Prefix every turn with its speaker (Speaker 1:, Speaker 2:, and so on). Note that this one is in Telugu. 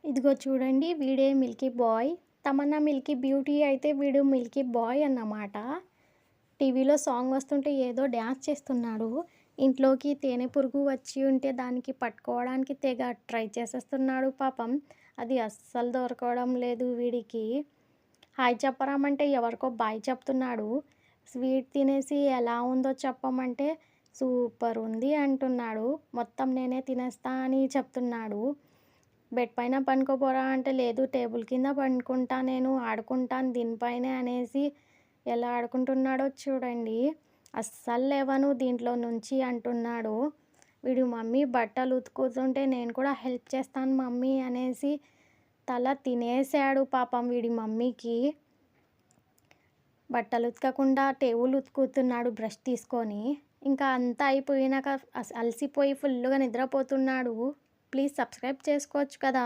Speaker 1: ఇదిగో చూడండి వీడే Milky bye. Tamannaah Milky beauty అయితే వీడు మిల్కీ బాయ్ అన్నమాట. టీవీలో సాంగ్ వస్తుంటే ఏదో డ్యాన్స్ చేస్తున్నాడు. ఇంట్లోకి తేనె పురుగు వచ్చి ఉంటే దానికి పట్టుకోవడానికి తెగ ట్రై చేసేస్తున్నాడు పాపం. అది అస్సలు దొరకడం లేదు వీడికి. హాయ్ చెప్పరామంటే ఎవరికో బాయ్ చెప్తున్నాడు. స్వీట్ తినేసి ఎలా ఉందో చెప్పమంటే సూపర్ ఉంది అంటున్నాడు. మొత్తం నేనే తినేస్తా అని చెప్తున్నాడు. బెడ్ పైన పనుకోపోరా అంటే లేదు టేబుల్ కింద పనుకుంటా నేను ఆడుకుంటాను దీనిపైనే అనేసి ఎలా ఆడుకుంటున్నాడో చూడండి. అస్సలు లేవను దీంట్లో నుంచి అంటున్నాడు. వీడు మమ్మీ బట్టలు ఉతుకుతుంటే నేను కూడా హెల్ప్ చేస్తాను మమ్మీ అనేసి తల తినేసాడు పాపం వీడి మమ్మీకి. బట్టలు ఉతకకుండా టేబుల్ ఉతుకుతున్నాడు బ్రష్ తీసుకొని. ఇంకా అంతా అయిపోయినాక అలసిపోయి ఫుల్లుగా నిద్రపోతున్నాడు. ప్లీజ్ సబ్స్క్రైబ్ చేసుకోవచ్చు కదా.